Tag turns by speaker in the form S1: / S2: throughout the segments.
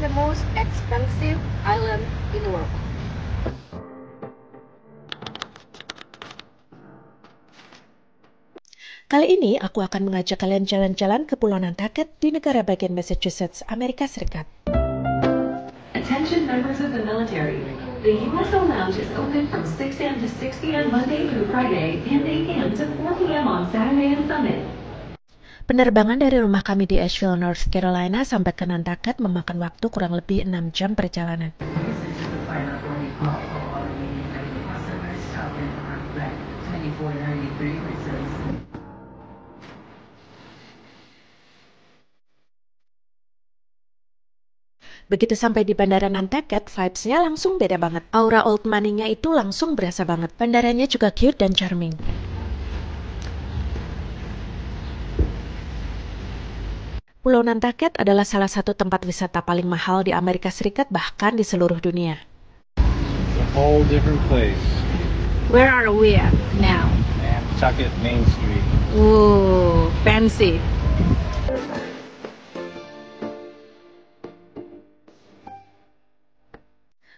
S1: the most expensive island in the world.
S2: Kali ini aku akan mengajak kalian jalan-jalan ke Pulau Nantucket di negara bagian Massachusetts, Amerika Serikat.
S3: Attention members of the military. The USO Lounge is open from 6 a.m. to 6 p.m. Monday through Friday and 8 a.m. to 4 p.m. on Saturday and Sunday.
S2: Penerbangan dari rumah kami di Asheville, North Carolina sampai ke Nantucket memakan waktu kurang lebih 6 jam perjalanan. Begitu sampai di Bandara Nantucket, vibes-nya langsung beda banget. Aura old money-nya itu langsung berasa banget. Bandaranya juga cute dan charming. Pulau Nantucket adalah salah satu tempat wisata paling mahal di Amerika Serikat, bahkan di seluruh dunia.
S4: It's a whole different place.
S1: Where are we at now?
S4: Nantucket Main Street.
S1: Ooh, fancy.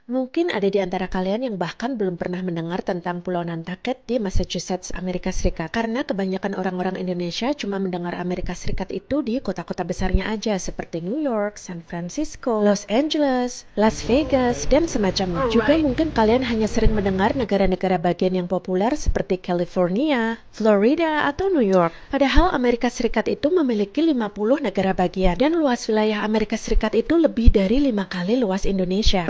S2: Mungkin ada di antara kalian yang bahkan belum pernah mendengar tentang Pulau Nantucket di Massachusetts, Amerika Serikat. Karena kebanyakan orang-orang Indonesia cuma mendengar Amerika Serikat itu di kota-kota besarnya aja, seperti New York, San Francisco, Los Angeles, Las Vegas, dan semacamnya. Juga mungkin kalian hanya sering mendengar negara-negara bagian yang populer seperti California, Florida, atau New York. Padahal Amerika Serikat itu memiliki 50 negara bagian, dan luas wilayah Amerika Serikat itu lebih dari 5 kali luas Indonesia.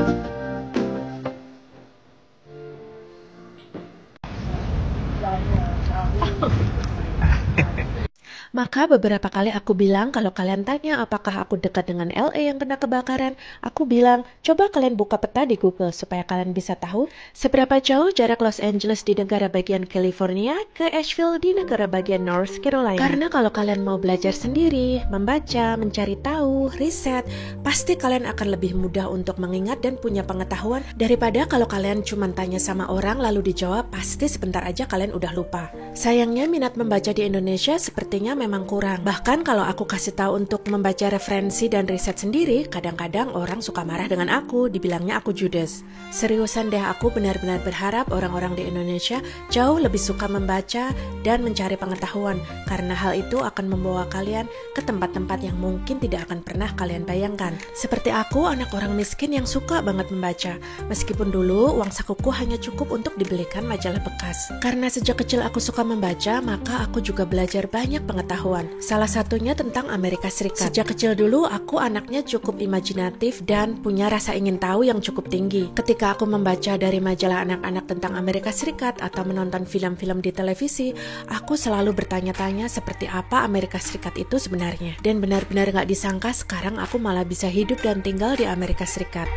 S2: Maka beberapa kali aku bilang kalau kalian tanya apakah aku dekat dengan LA yang kena kebakaran, aku bilang coba kalian buka peta di Google supaya kalian bisa tahu seberapa jauh jarak Los Angeles di negara bagian California ke Asheville di negara bagian North Carolina. Karena kalau kalian mau belajar sendiri, membaca, mencari tahu, riset, pasti kalian akan lebih mudah untuk mengingat dan punya pengetahuan daripada kalau kalian cuma tanya sama orang lalu dijawab pasti sebentar aja kalian udah lupa. Sayangnya minat membaca di Indonesia sepertinya memang kurang. Bahkan kalau aku kasih tahu untuk membaca referensi dan riset sendiri, kadang-kadang orang suka marah dengan aku, dibilangnya aku judes. Seriusan deh, aku benar-benar berharap orang-orang di Indonesia jauh lebih suka membaca dan mencari pengetahuan, karena hal itu akan membawa kalian ke tempat-tempat yang mungkin tidak akan pernah kalian bayangkan. Seperti aku, anak orang miskin yang suka banget membaca, meskipun dulu uang sakuku hanya cukup untuk dibelikan majalah bekas. Karena sejak kecil aku suka membaca, maka aku juga belajar banyak pengetahuan. Salah satunya tentang Amerika Serikat. Sejak kecil dulu aku anaknya cukup imajinatif dan punya rasa ingin tahu yang cukup tinggi. Ketika aku membaca dari majalah anak-anak tentang Amerika Serikat atau menonton film-film di televisi, aku selalu bertanya-tanya seperti apa Amerika Serikat itu sebenarnya. Dan benar-benar gak disangka sekarang aku malah bisa hidup dan tinggal di Amerika Serikat.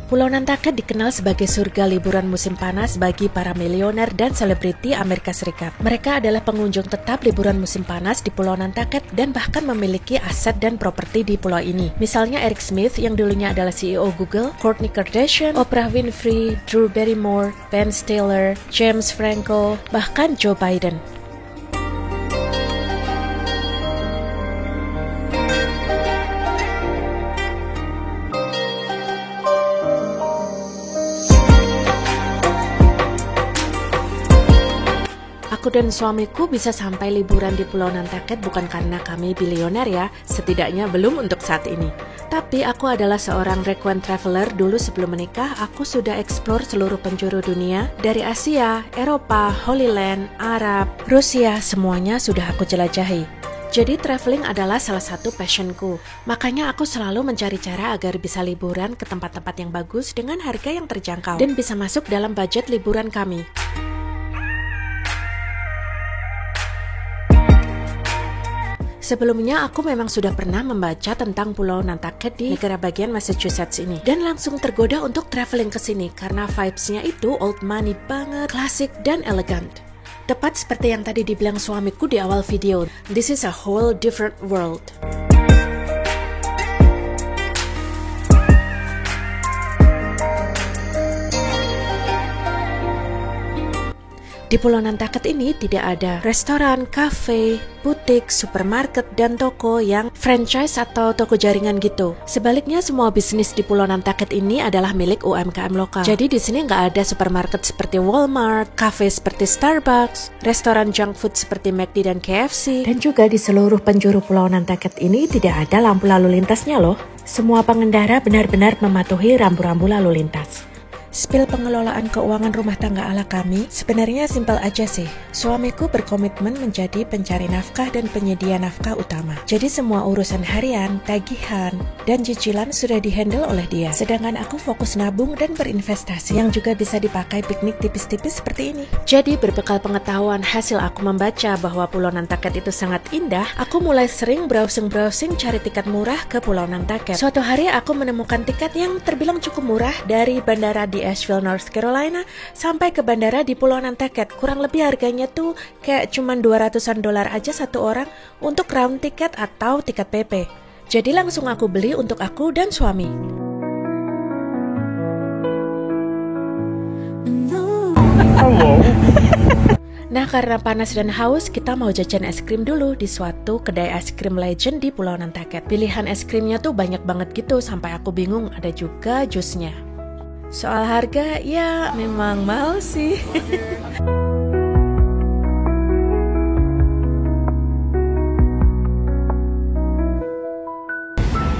S2: Pulau Nantucket dikenal sebagai surga liburan musim panas bagi para milioner dan selebriti Amerika Serikat. Mereka adalah pengunjung tetap liburan musim panas di Pulau Nantucket dan bahkan memiliki aset dan properti di pulau ini. Misalnya Eric Smith yang dulunya adalah CEO Google, Kourtney Kardashian, Oprah Winfrey, Drew Barrymore, Ben Stiller, James Franco, bahkan Joe Biden. Aku dan suamiku bisa sampai liburan di Pulau Nantucket bukan karena kami bilioner ya, setidaknya belum untuk saat ini. Tapi aku adalah seorang frequent traveler. Dulu sebelum menikah, aku sudah explore seluruh penjuru dunia, dari Asia, Eropa, Holy Land, Arab, Rusia, semuanya sudah aku jelajahi. Jadi traveling adalah salah satu passionku. Makanya aku selalu mencari cara agar bisa liburan ke tempat-tempat yang bagus dengan harga yang terjangkau dan bisa masuk dalam budget liburan kami. Sebelumnya aku memang sudah pernah membaca tentang Pulau Nantucket di negara bagian Massachusetts ini dan langsung tergoda untuk traveling ke sini karena vibes-nya itu old money banget, klasik dan elegant. Tepat seperti yang tadi dibilang suamiku di awal video, this is a whole different world. Di Pulau Nantucket ini tidak ada restoran, kafe, butik, supermarket, dan toko yang franchise atau toko jaringan gitu. Sebaliknya, semua bisnis di Pulau Nantucket ini adalah milik UMKM lokal. Jadi di sini nggak ada supermarket seperti Walmart, kafe seperti Starbucks, restoran junk food seperti McD dan KFC. Dan juga di seluruh penjuru Pulau Nantucket ini tidak ada lampu lalu lintasnya loh. Semua pengendara benar-benar mematuhi rambu-rambu lalu lintas. Spill pengelolaan keuangan rumah tangga ala kami sebenarnya simpel aja sih. Suamiku berkomitmen menjadi pencari nafkah dan penyedia nafkah utama. Jadi semua urusan harian, tagihan, dan cicilan sudah dihandle oleh dia. Sedangkan aku fokus nabung dan berinvestasi yang juga bisa dipakai piknik tipis-tipis seperti ini. Jadi berbekal pengetahuan hasil aku membaca bahwa Pulau Nantucket itu sangat indah, aku mulai sering browsing cari tiket murah ke Pulau Nantucket. Suatu hari aku menemukan tiket yang terbilang cukup murah dari bandara di Asheville, North Carolina sampai ke bandara di Pulau Nantucket. Kurang lebih harganya tuh kayak cuman $200 aja satu orang untuk round tiket atau tiket PP. Jadi langsung aku beli untuk aku dan suami. Nah, karena panas dan haus, kita mau jajan es krim dulu di suatu kedai es krim legend di Pulau Nantucket. Pilihan es krimnya tuh banyak banget gitu sampai aku bingung, ada juga jusnya. Soal harga, ya memang mahal sih.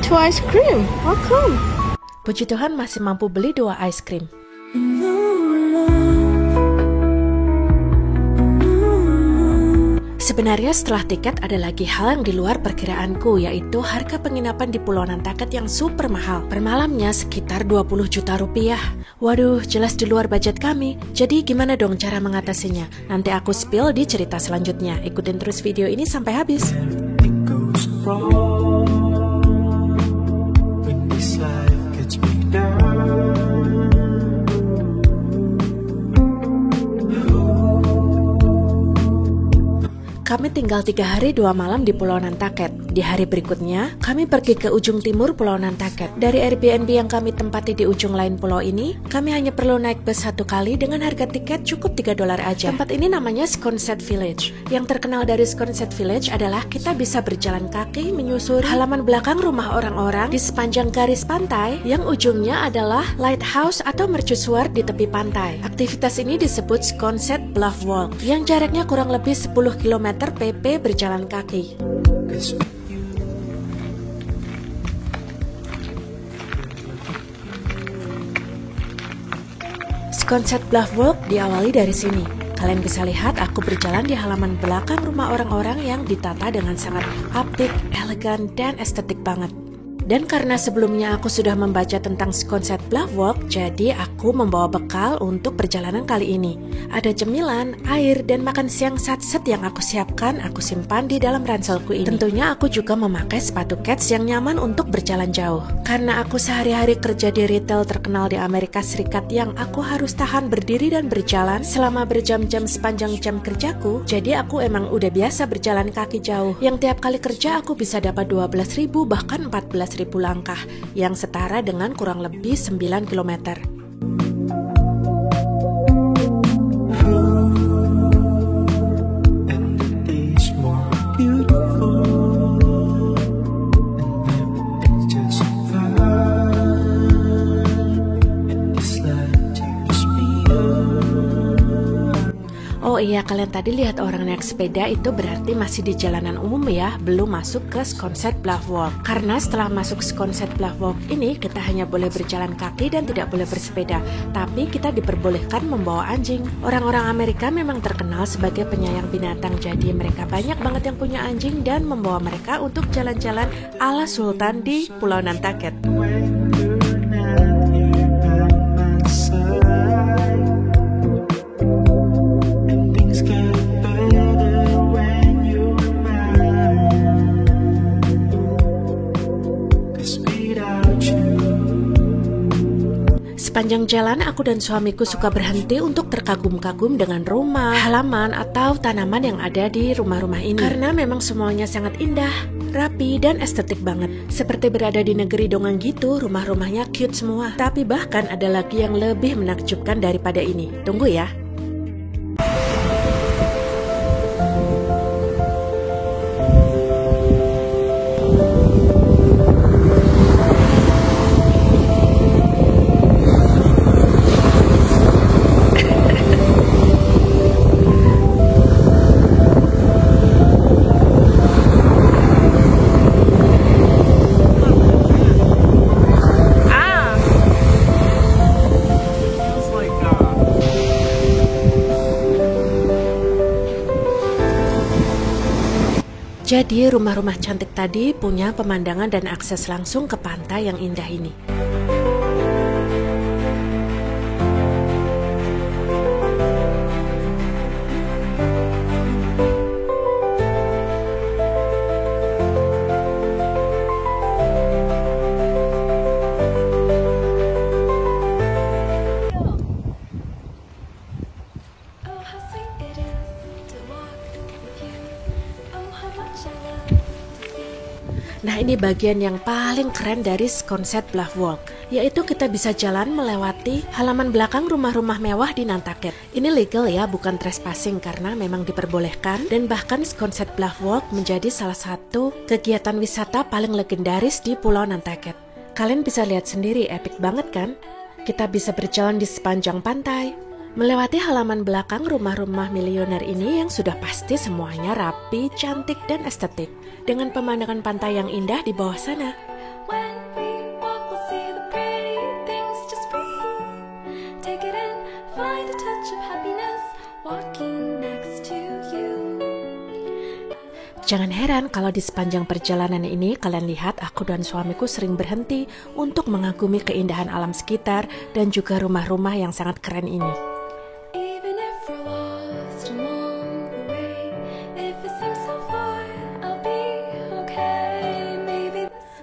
S5: Two ice cream, how come?
S2: Puji Tuhan masih mampu beli 2 ice cream. Sebenarnya setelah tiket ada lagi hal yang di luar perkiraanku, yaitu harga penginapan di Pulau Nantucket yang super mahal. Per malamnya sekitar 20 juta rupiah. Waduh, jelas di luar budget kami. Jadi gimana dong cara mengatasinya? Nanti aku spill di cerita selanjutnya. Ikutin terus video ini sampai habis. Kami tinggal 3 hari 2 malam di Pulau Nantucket. Di hari berikutnya, kami pergi ke ujung timur Pulau Nantucket. Dari Airbnb yang kami tempati di ujung lain pulau ini, kami hanya perlu naik bus 1 kali dengan harga tiket cukup $3 aja. Tempat ini namanya Sconset Village. Yang terkenal dari Sconset Village adalah kita bisa berjalan kaki menyusuri halaman belakang rumah orang-orang di sepanjang garis pantai yang ujungnya adalah lighthouse atau mercusuar di tepi pantai. Aktivitas ini disebut Sconset Bluff Walk yang jaraknya kurang lebih 10 km PP berjalan kaki. Sconset Bluff Walk diawali dari sini. Kalian bisa lihat aku berjalan di halaman belakang rumah orang-orang yang ditata dengan sangat apik, elegan, dan estetik banget. Dan karena sebelumnya aku sudah membaca tentang Sconset Bluff Walk, jadi aku membawa bekal untuk perjalanan kali ini. Ada cemilan, air, dan makan siang satset yang aku siapkan, aku simpan di dalam ranselku ini. Tentunya aku juga memakai sepatu kets yang nyaman untuk berjalan jauh. Karena aku sehari-hari kerja di retail terkenal di Amerika Serikat yang aku harus tahan berdiri dan berjalan selama berjam-jam sepanjang jam kerjaku, jadi aku emang udah biasa berjalan kaki jauh. Yang tiap kali kerja aku bisa dapat 12.000 bahkan 14.000 langkah, yang setara dengan kurang lebih 9 km. Oh iya, kalian tadi lihat orang naik sepeda itu berarti masih di jalanan umum ya, belum masuk ke Sconset Bluff Walk. Karena setelah masuk Sconset Bluff Walk ini, kita hanya boleh berjalan kaki dan tidak boleh bersepeda, tapi kita diperbolehkan membawa anjing. Orang-orang Amerika memang terkenal sebagai penyayang binatang, jadi mereka banyak banget yang punya anjing dan membawa mereka untuk jalan-jalan ala Sultan di Pulau Nantucket. Sepanjang jalan, aku dan suamiku suka berhenti untuk terkagum-kagum dengan rumah, halaman, atau tanaman yang ada di rumah-rumah ini. Karena memang semuanya sangat indah, rapi, dan estetik banget. Seperti berada di negeri dongeng gitu, rumah-rumahnya cute semua. Tapi bahkan ada lagi yang lebih menakjubkan daripada ini. Tunggu ya. Jadi rumah-rumah cantik tadi punya pemandangan dan akses langsung ke pantai yang indah ini. Nah, ini bagian yang paling keren dari Sunset Bluff Walk, yaitu kita bisa jalan melewati halaman belakang rumah-rumah mewah di Nantucket. Ini legal ya, bukan trespassing karena memang diperbolehkan, dan bahkan Sunset Bluff Walk menjadi salah satu kegiatan wisata paling legendaris di Pulau Nantucket. Kalian bisa lihat sendiri, epic banget kan? Kita bisa berjalan di sepanjang pantai, melewati halaman belakang rumah-rumah miliuner ini yang sudah pasti semuanya rapi, cantik, dan estetik, dengan pemandangan pantai yang indah di bawah sana. Jangan heran kalau di sepanjang perjalanan ini kalian lihat aku dan suamiku sering berhenti untuk mengagumi keindahan alam sekitar dan juga rumah-rumah yang sangat keren ini.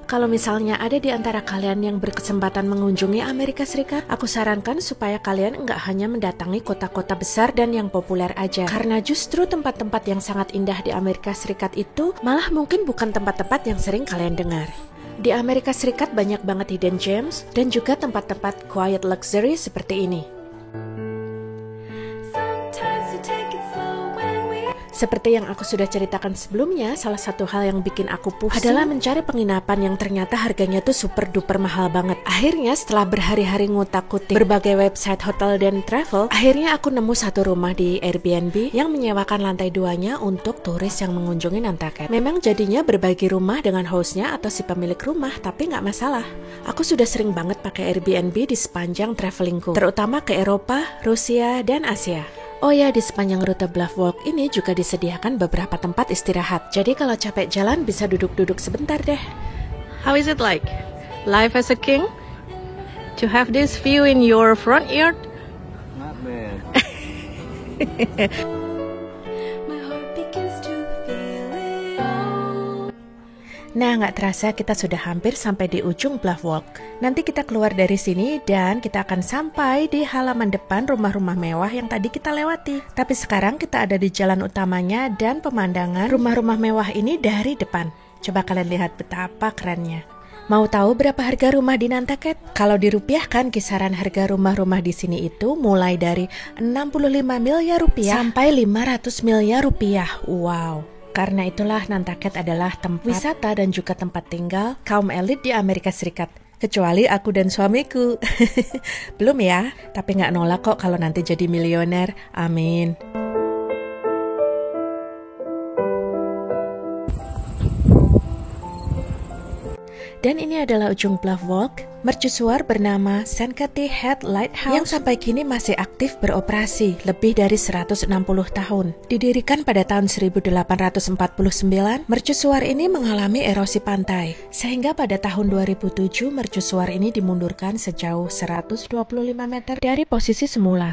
S2: Kalau misalnya ada di antara kalian yang berkesempatan mengunjungi Amerika Serikat, aku sarankan supaya kalian nggak hanya mendatangi kota-kota besar dan yang populer aja. Karena justru tempat-tempat yang sangat indah di Amerika Serikat itu malah mungkin bukan tempat-tempat yang sering kalian dengar. Di Amerika Serikat banyak banget hidden gems dan juga tempat-tempat quiet luxury seperti ini. Seperti yang aku sudah ceritakan sebelumnya, salah satu hal yang bikin aku pusing adalah mencari penginapan yang ternyata harganya tuh super duper mahal banget. Akhirnya setelah berhari-hari ngutak-ngutik berbagai website hotel dan travel, akhirnya aku nemu satu rumah di Airbnb yang menyewakan lantai 2-nya untuk turis yang mengunjungi Nantucket. Memang jadinya berbagi rumah dengan hostnya atau si pemilik rumah, tapi nggak masalah. Aku sudah sering banget pakai Airbnb di sepanjang travelingku, terutama ke Eropa, Rusia, dan Asia. Oh ya, di sepanjang rute Bluff Walk ini juga disediakan beberapa tempat istirahat. Jadi kalau capek jalan bisa duduk-duduk sebentar deh.
S1: How is it like? Life as a king? To have this view in your front yard?
S4: Not bad.
S2: Nah, nggak terasa kita sudah hampir sampai di ujung Bluff Walk. Nanti kita keluar dari sini dan kita akan sampai di halaman depan rumah-rumah mewah yang tadi kita lewati. Tapi sekarang kita ada di jalan utamanya dan pemandangan rumah-rumah mewah ini dari depan. Coba kalian lihat betapa kerennya. Mau tahu berapa harga rumah di Nantucket? Kalau dirupiahkan, kisaran harga rumah-rumah di sini itu mulai dari 65 miliar rupiah sampai 500 miliar rupiah. Wow. Karena itulah Nantucket adalah tempat wisata dan juga tempat tinggal kaum elit di Amerika Serikat. Kecuali aku dan suamiku. Belum ya, tapi nggak nolak kok kalau nanti jadi milioner. Amin. Dan ini adalah ujung Bluff Walk, mercusuar bernama Sankaty Head Lighthouse yang sampai kini masih aktif beroperasi lebih dari 160 tahun. Didirikan pada tahun 1849, mercusuar ini mengalami erosi pantai, sehingga pada tahun 2007 mercusuar ini dimundurkan sejauh 125 meter dari posisi semula.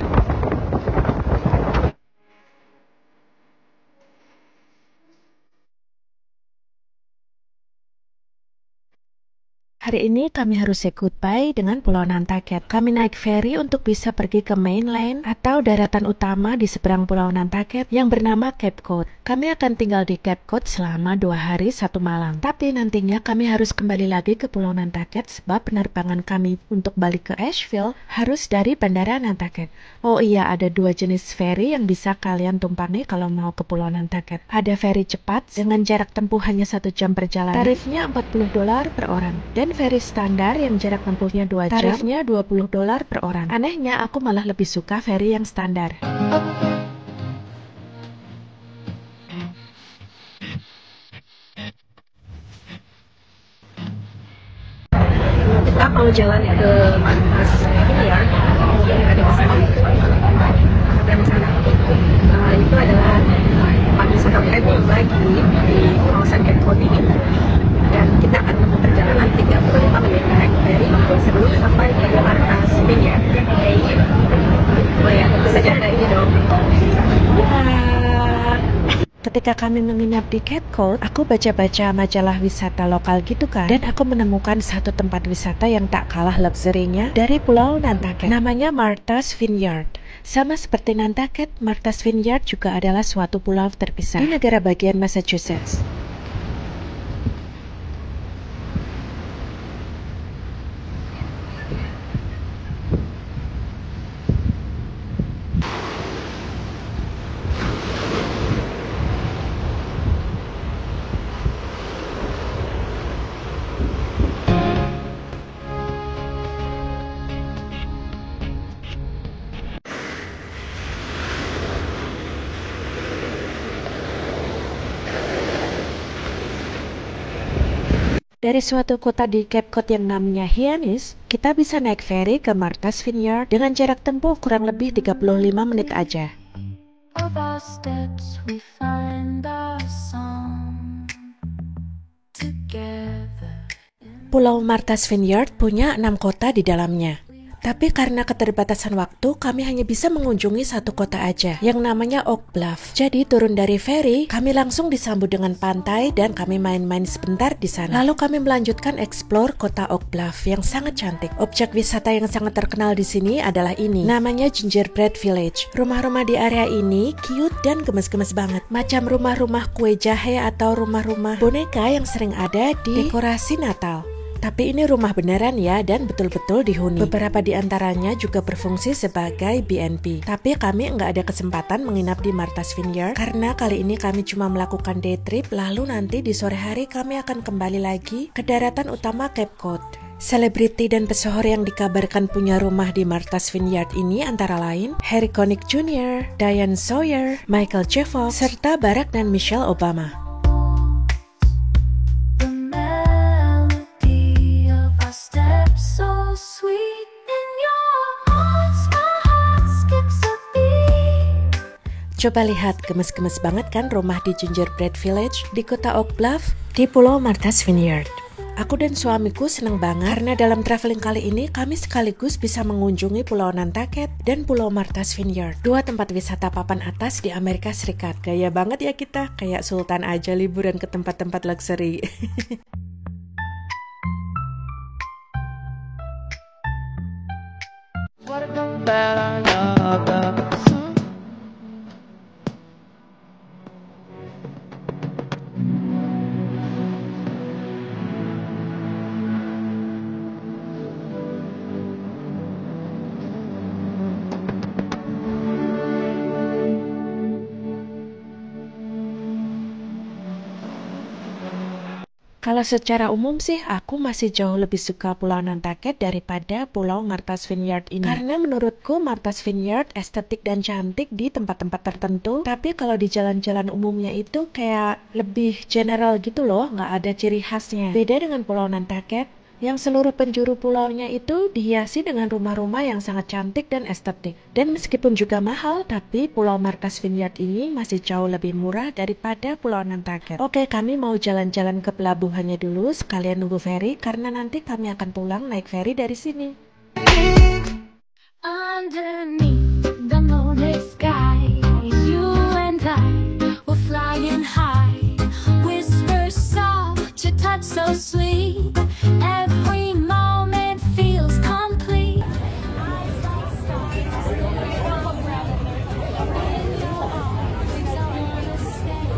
S2: Hari ini kami harus say goodbye dengan Pulau Nantucket. Kami naik ferry untuk bisa pergi ke mainland atau daratan utama di seberang Pulau Nantucket yang bernama Cape Cod. Kami akan tinggal di Cape Cod selama 2 hari 1 malam. Tapi nantinya kami harus kembali lagi ke Pulau Nantucket sebab penerbangan kami untuk balik ke Asheville harus dari Bandara Nantucket. Oh iya, ada 2 jenis ferry yang bisa kalian tumpangi kalau mau ke Pulau Nantucket. Ada ferry cepat dengan jarak tempuh hanya 1 jam perjalanan. Tarifnya $40 per orang. Dan ferry standar yang jarak tempuhnya 2 jam, tarifnya $20 per orang. Anehnya, aku malah lebih suka ferry yang standar.
S1: Kita mau jalan ke Pantas Miliar, kemudian ada ke sana. Dan sana itu adalah tempat wisata terbaik di kawasan
S2: kawasan Cape Cod ini. Dan kita akan menempuh perjalanan 35 menit naik ferry sebelum sampai ke markas Vineyard. Oh ya, tentu saja ada ini dong. Ketika kami menginap di Cape Cod, aku baca-baca majalah wisata lokal gitu kan. Dan aku menemukan satu tempat wisata yang tak kalah luxury-nya dari Pulau Nantucket. Namanya Martha's Vineyard. Sama seperti Nantucket, Martha's Vineyard juga adalah suatu pulau terpisah di negara bagian Massachusetts. Dari suatu kota di Cape Cod yang namanya Hyannis, kita bisa naik ferry ke Martha's Vineyard dengan jarak tempuh kurang lebih 35 menit aja. Pulau Martha's Vineyard punya 6 kota di dalamnya. Tapi karena keterbatasan waktu, kami hanya bisa mengunjungi satu kota aja, yang namanya Oak Bluff. Jadi turun dari ferry, kami langsung disambut dengan pantai dan kami main-main sebentar di sana. Lalu kami melanjutkan explore kota Oak Bluff yang sangat cantik. Objek wisata yang sangat terkenal di sini adalah ini, namanya Gingerbread Village. Rumah-rumah di area ini cute dan gemes-gemes banget, macam rumah-rumah kue jahe atau rumah-rumah boneka yang sering ada di dekorasi Natal. Tapi ini rumah beneran ya, dan betul-betul dihuni. Beberapa di antaranya juga berfungsi sebagai B&B. Tapi kami nggak ada kesempatan menginap di Martha's Vineyard, karena kali ini kami cuma melakukan day trip, lalu nanti di sore hari kami akan kembali lagi ke daratan utama Cape Cod. Selebriti dan pesohor yang dikabarkan punya rumah di Martha's Vineyard ini antara lain Harry Connick Jr., Diane Sawyer, Michael J. Fox, serta Barack dan Michelle Obama. Coba lihat, gemes-gemes banget kan rumah di Gingerbread Village di kota Oak Bluff di Pulau Martha's Vineyard. Aku dan suamiku senang banget karena dalam traveling kali ini kami sekaligus bisa mengunjungi Pulau Nantucket dan Pulau Martha's Vineyard, dua tempat wisata papan atas di Amerika Serikat. Gaya banget ya kita, kayak sultan aja liburan ke tempat-tempat luxury. Kalau secara umum sih, aku masih jauh lebih suka Pulau Nantucket daripada Pulau Martha's Vineyard ini. Karena menurutku Martha's Vineyard estetik dan cantik di tempat-tempat tertentu, tapi kalau di jalan-jalan umumnya itu kayak lebih general gitu loh, nggak ada ciri khasnya. Beda dengan Pulau Nantucket, yang seluruh penjuru pulaunya itu dihiasi dengan rumah-rumah yang sangat cantik dan estetik. Dan meskipun juga mahal, tapi Pulau Martha's Vineyard ini masih jauh lebih murah daripada Pulau Nantucket. Oke, kami mau jalan-jalan ke pelabuhannya dulu, sekalian nunggu ferry, karena nanti kami akan pulang naik ferry dari sini.
S6: Underneath the moonlit sky, you and I were flying high. Whispers soft, your touch so sweet. Every moment feels complete. Eyes like stars, in your arms, I wanna stay.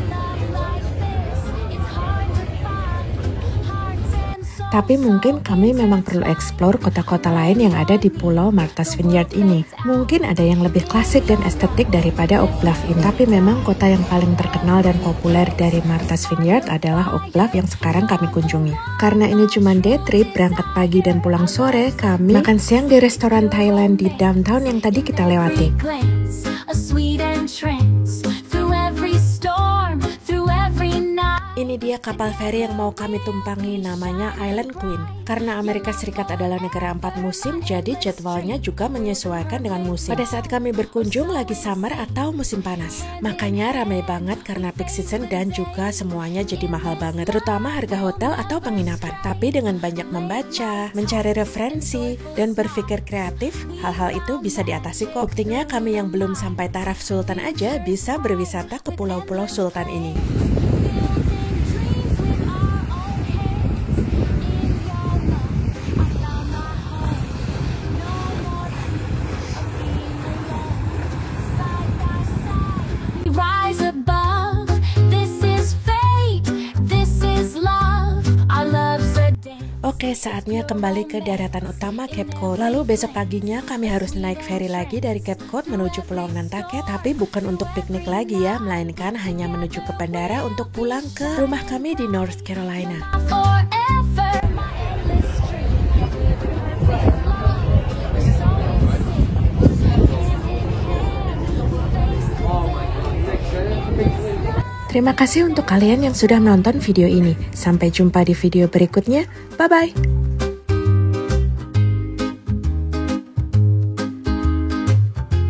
S6: Love like this, it's hard to find. Hearts and souls.
S2: Tapi mungkin kami memang perlu explore kota-kota lain yang ada di Pulau Martha's Vineyard ini. Mungkin ada yang lebih klasik dan estetik daripada Oak Bluff ini. Tapi memang kota yang paling terkenal dan populer dari Martha's Vineyard adalah Oak Bluff yang sekarang kami kunjungi. Karena ini cuma day trip, berangkat pagi dan pulang sore, kami makan siang di restoran Thailand di downtown yang tadi kita lewati. Ini ini dia kapal feri yang mau kami tumpangi, namanya Island Queen. Karena Amerika Serikat adalah negara 4 musim, jadi jadwalnya juga menyesuaikan dengan musim. Pada saat kami berkunjung lagi summer atau musim panas. Makanya ramai banget karena peak season dan juga semuanya jadi mahal banget. Terutama harga hotel atau penginapan. Tapi dengan banyak membaca, mencari referensi, dan berpikir kreatif, hal-hal itu bisa diatasi kok. Buktinya kami yang belum sampai taraf Sultan aja bisa berwisata ke pulau-pulau Sultan ini.
S6: Rise above. This is fate. This is love. Our love's a dance.
S2: Oke, saatnya kembali ke daratan utama Cape Cod. Lalu besok paginya kami harus naik ferry lagi dari Cape Cod menuju Pulau Nantucket. Tapi bukan untuk piknik lagi ya, melainkan hanya menuju ke bandara untuk pulang ke rumah kami di North Carolina.
S6: Forever. My endless
S2: Terima kasih untuk kalian yang sudah menonton video ini. Sampai jumpa di video berikutnya. Bye-bye.